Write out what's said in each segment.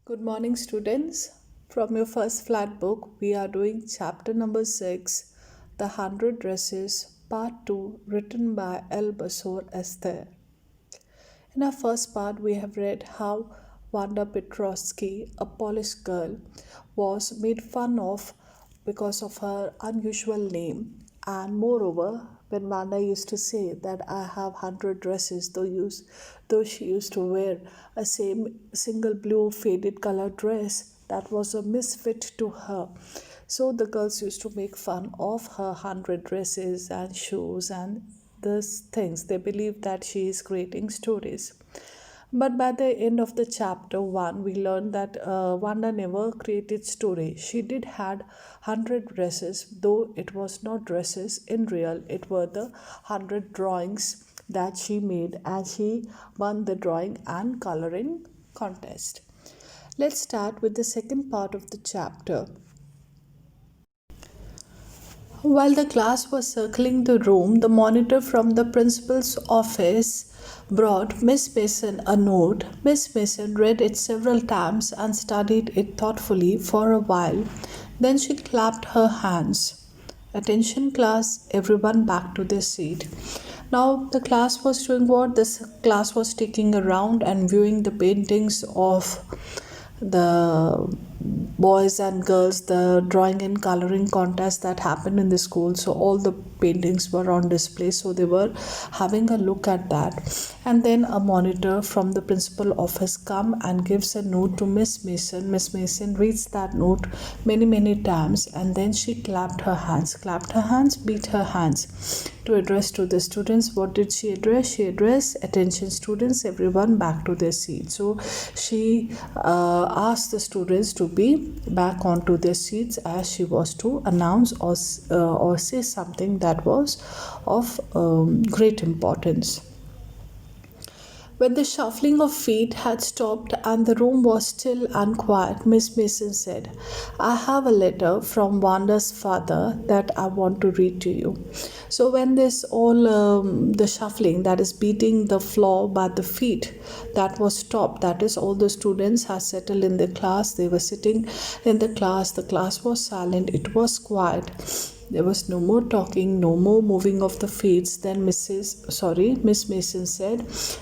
Good morning, students. From your first flat book, we are doing chapter number 6, The Hundred Dresses, part 2, written by El Basor Esther. In our first part, we have read how Wanda Petrovsky, a Polish girl, was made fun of because of her unusual name. And moreover, when Wanda used to say that I have 100 dresses, though she used to wear a same single blue faded color dress, that was a misfit to her. So the girls used to make fun of her 100 dresses and shoes and these things. They believe that she is creating stories. But by the end of the chapter 1, we learned that Wanda never created story. She did had 100 dresses, though it was not dresses in real. It were the 100 drawings that she made, and she won the drawing and coloring contest. Let's start with the second part of the chapter. While the class was circling the room, the monitor from the principal's office brought Miss Mason a note. Miss Mason read it several times and studied it thoughtfully for a while. Then she clapped her hands. Attention, class, everyone back to their seat. Now, the class was doing what? This class was taking a round and viewing the paintings of the boys and girls, the drawing and coloring contest that happened in the school. So all the paintings were on display, so they were having a look at that. And then a monitor from the principal office come and gives a note to Miss Mason. Miss Mason reads that note many times, and then she clapped her hands, beat her hands to address to the students. What did she address? She addressed, attention students, everyone back to their seats. So she asked the students to be back onto their seats as she was to announce or say something that was of great importance. When the shuffling of feet had stopped and the room was still and quiet, Miss Mason said, I have a letter from Wanda's father that I want to read to you. So when this all the shuffling, that is beating the floor by the feet, that was stopped, that is all the students had settled in the class. They were sitting in the class was silent, it was quiet. There was no more talking, no more moving of the feet. Then Miss Mason said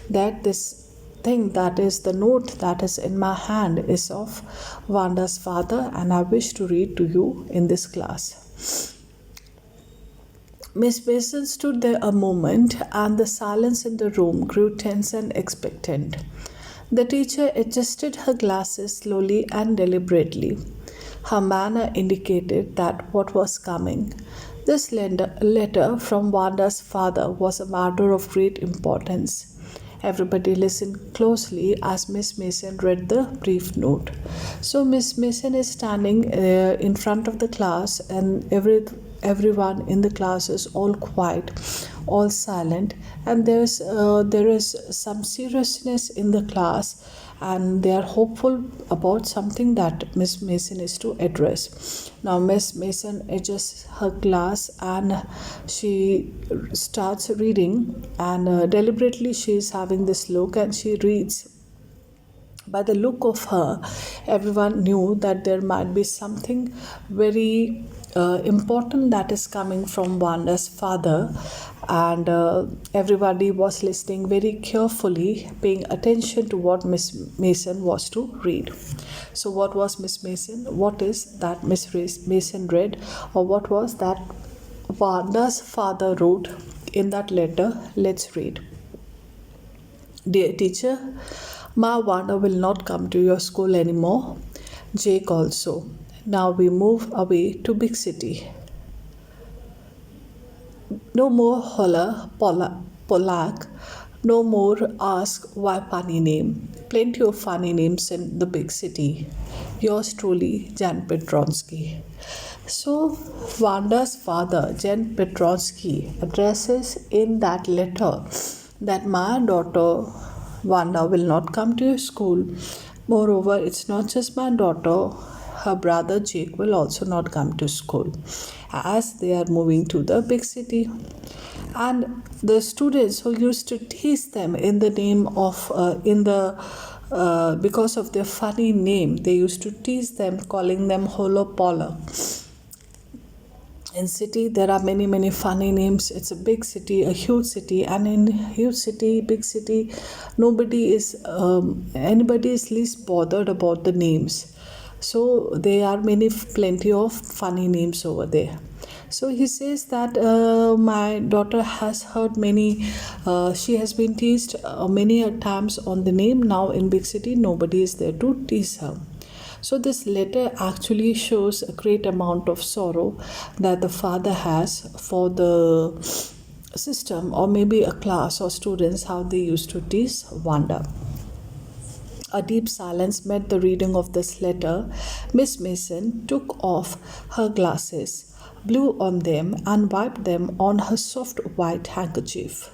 that this thing, that is the note that is in my hand, is of Wanda's father, and I wish to read to you in this class. Miss Mason stood there a moment, and the silence in the room grew tense and expectant. The teacher adjusted her glasses slowly and deliberately. Her manner indicated that what was coming. This letter from Wanda's father was a matter of great importance. Everybody listened closely as Miss Mason read the brief note. So Miss Mason is standing in front of the class, and everyone in the class is all quiet, all silent, and there is some seriousness in the class, and they are hopeful about something that Miss Mason is to address. Now Miss Mason adjusts her glass and she starts reading, and deliberately she is having this look and she reads. By the look of her, everyone knew that there might be something very important that is coming from Wanda's father, and everybody was listening very carefully, paying attention to what Miss Mason was to read. So what was Miss Mason? What is that Miss Mason read, or what was that Wanda's father wrote in that letter? Let's read. Dear teacher, Ma Wanda will not come to your school anymore. Jake also. Now we move away to big city. No more holler Polak. No more ask why funny name. Plenty of funny names in the big city. Yours truly, Jan Petronsky. So Wanda's father, Jan Petronsky, addresses in that letter that my daughter Wanda will not come to your school. Moreover, it's not just my daughter, her brother Jake will also not come to school as they are moving to the big city. And the students who used to tease them in the name of because of their funny name. They used to tease them, calling them Holo Polar. In city there are many funny names. It's a big city, a huge city, and in huge city, big city, nobody is anybody is least bothered about the names. So there are plenty of funny names over there. So he says that my daughter has heard many, she has been teased many a times on the name. Now in big city nobody is there to tease her. So this letter actually shows a great amount of sorrow that the father has for the system, or maybe a class or students, how they used to tease Wanda. A deep silence met the reading of this letter. Miss Mason took off her glasses, blew on them, and wiped them on her soft white handkerchief.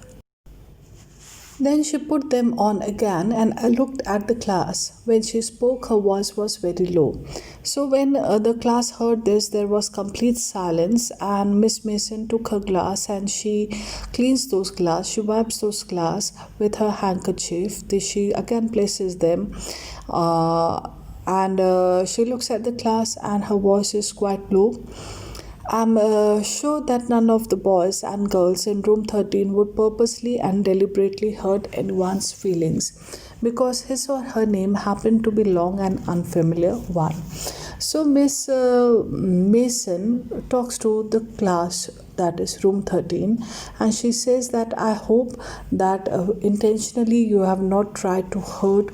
Then she put them on again and I looked at the class. When she spoke, her voice was very low. So when the class heard this, there was complete silence, and Miss Mason took her glass and she cleans those glass. She wipes those glass with her handkerchief. She again places them, and she looks at the class and her voice is quite low. I'm sure that none of the boys and girls in room 13 would purposely and deliberately hurt anyone's feelings because his or her name happened to be long and unfamiliar one. So Miss Mason talks to the class, that is room 13, and she says that I hope that intentionally you have not tried to hurt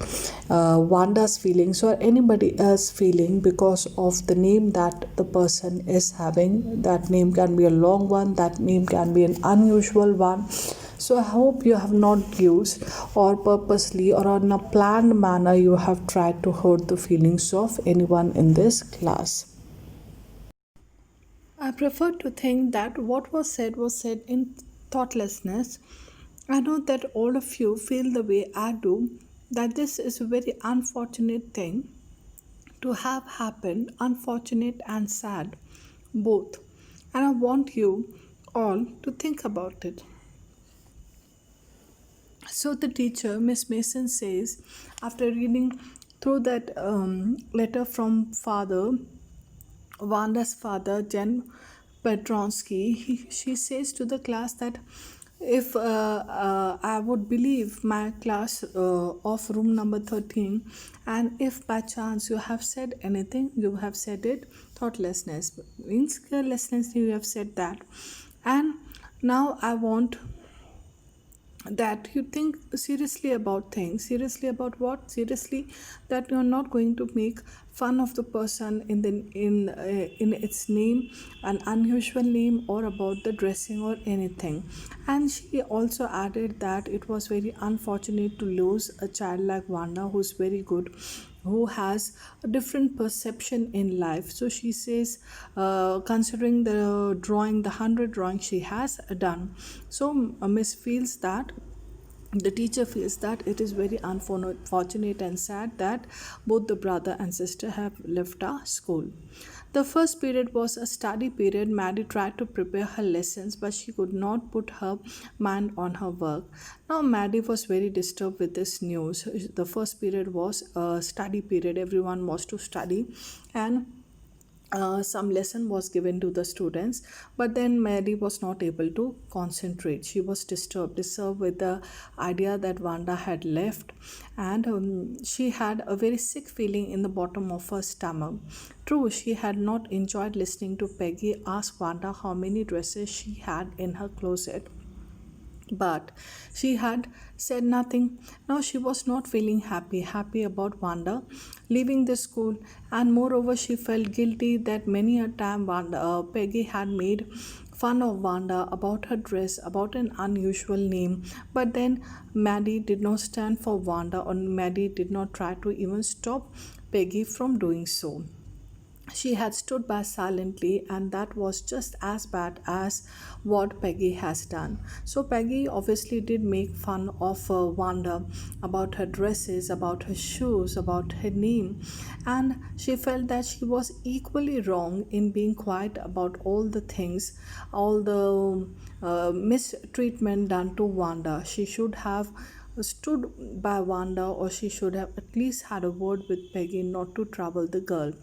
Wanda's feelings or anybody else's feeling because of the name that the person is having. That name can be a long one, that name can be an unusual one. So I hope you have not used or purposely or on a planned manner you have tried to hurt the feelings of anyone in this class. I prefer to think that what was said in thoughtlessness. I know that all of you feel the way I do, that this is a very unfortunate thing to have happened, unfortunate and sad, both. And I want you all to think about it. So the teacher, Miss Mason, says, after reading through that letter from Wanda's father, Jen Petronsky, she says to the class that if I would believe my class of room number 13, and if by chance you have said anything, you have said it thoughtlessness, means carelessness, you have said that. And now I want that you think seriously about things. Seriously about what? Seriously that you're not going to make fun of the person in its name, an unusual name, or about the dressing or anything. And she also added that it was very unfortunate to lose a child like Wanda, who's very good, who has a different perception in life. So she says, considering the drawing, the 100 drawings she has done, so Miss feels that the teacher feels that it is very unfortunate and sad that both the brother and sister have left our school. The first period was a study period. Maddie tried to prepare her lessons, but she could not put her mind on her work. Now, Maddie was very disturbed with this news. The first period was a study period, everyone was to study, and some lesson was given to the students, but then Mary was not able to concentrate. She was disturbed with the idea that Wanda had left, and she had a very sick feeling in the bottom of her stomach. True, she had not enjoyed listening to Peggy ask Wanda how many dresses she had in her closet, but she had said nothing. Now she was not feeling happy about Wanda leaving the school, and moreover she felt guilty that many a time Peggy had made fun of Wanda about her dress, about an unusual name. But then Maddie did not stand for Wanda, or Maddie did not try to even stop Peggy from doing so. She had stood by silently, and that was just as bad as what Peggy has done. So, Peggy obviously did make fun of Wanda about her dresses, about her shoes, about her name, and she felt that she was equally wrong in being quiet about all the things, all the mistreatment done to Wanda. She should have stood by Wanda, or she should have at least had a word with Peggy not to trouble the girl.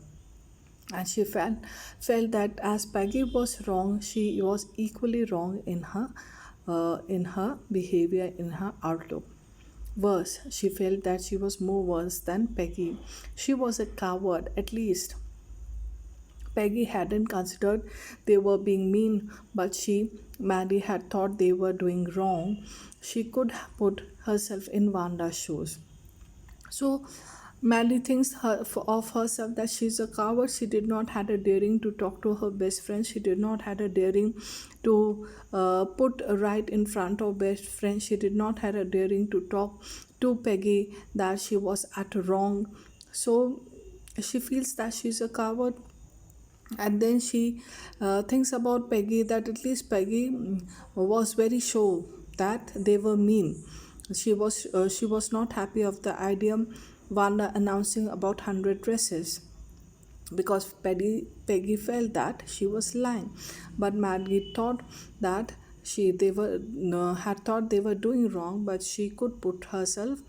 And she felt that as Peggy was wrong, she was equally wrong in her behavior, in her outlook. Worse, she felt that she was more worse than Peggy. She was a coward, at least. Peggy hadn't considered they were being mean, but Maddie, had thought they were doing wrong. She could have put herself in Wanda's shoes. So Maddie thinks of herself that she's a coward. She did not had a daring to talk to her best friend. She did not had a daring to put right in front of best friend. She did not had a daring to talk to Peggy that she was at wrong. So she feels that she's a coward, and then she thinks about Peggy, that at least Peggy was very sure that they were mean. She was not happy of the idea Wanda announcing about 100 dresses, because Peggy felt that she was lying. But Maggie thought that they were no, had thought they were doing wrong, but she could put herself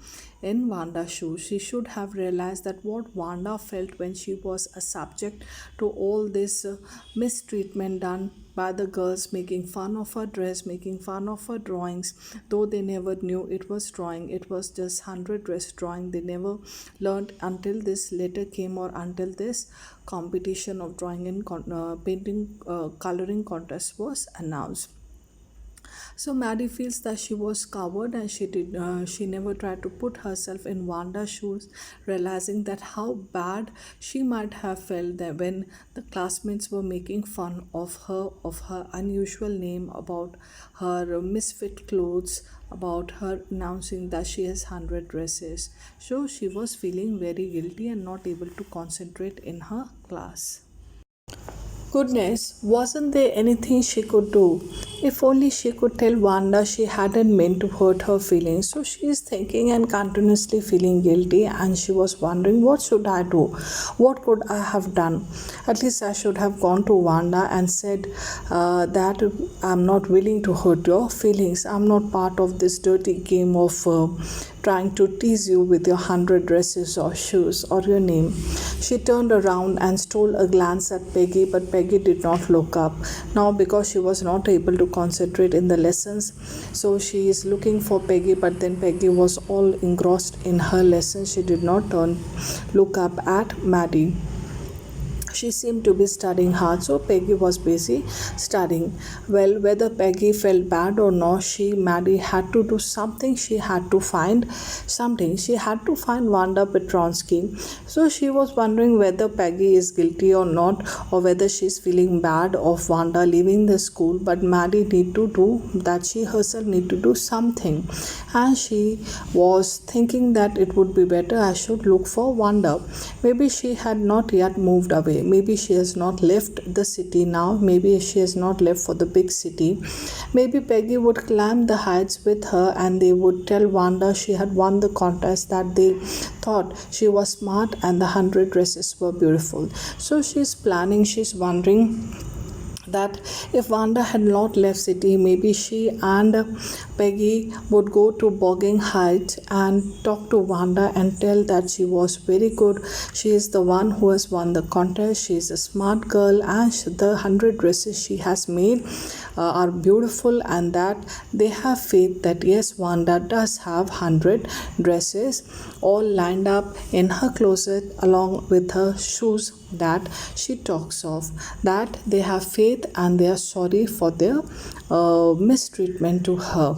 in Wanda's shoes. She should have realized that what Wanda felt when she was a subject to all this mistreatment done by the girls, making fun of her dress, making fun of her drawings, though they never knew it was drawing. It was just 100 dress drawing. They never learned until this letter came, or until this competition of drawing and painting coloring contest was announced. So Maddie feels that she was coward, and she never tried to put herself in Wanda's shoes, realizing that how bad she might have felt that when the classmates were making fun of her unusual name, about her misfit clothes, about her announcing that she has 100 dresses. So she was feeling very guilty and not able to concentrate in her class. Goodness, wasn't there anything she could do? If only she could tell Wanda she hadn't meant to hurt her feelings. So she is thinking and continuously feeling guilty, and she was wondering, what should I do? What could I have done? At least I should have gone to Wanda and said that I'm not willing to hurt your feelings. I'm not part of this dirty game of trying to tease you with your 100 dresses or shoes or your name. She turned around and stole a glance at Peggy, but Peggy did not look up. Now, because she was not able to concentrate in the lessons, so she is looking for Peggy, but then Peggy was all engrossed in her lessons. She did not look up at Maddie. She seemed to be studying hard, so Peggy was busy studying. Well, whether Peggy felt bad or not, Maddie, had to do something. She had to find something. She had to find Wanda Petronsky. So she was wondering whether Peggy is guilty or not, or whether she's feeling bad of Wanda leaving the school. But Maddie need to do that. She herself need to do something, and she was thinking that it would be better I should look for Wanda. Maybe she had not yet moved away. Maybe she has not left the city now. Maybe she has not left for the big city. Maybe Peggy would climb the heights with her, and they would tell Wanda she had won the contest, that they thought she was smart and the 100 dresses were beautiful. So she's planning, she's wondering that if Wanda had not left city, maybe she and Peggy would go to Bogging Heights and talk to Wanda and tell that she was very good. She is the one who has won the contest. She is a smart girl, and the 100 dresses she has made are beautiful, and that they have faith that yes, Wanda does have 100 dresses all lined up in her closet along with her shoes that she talks of, that they have faith and they are sorry for their mistreatment to her.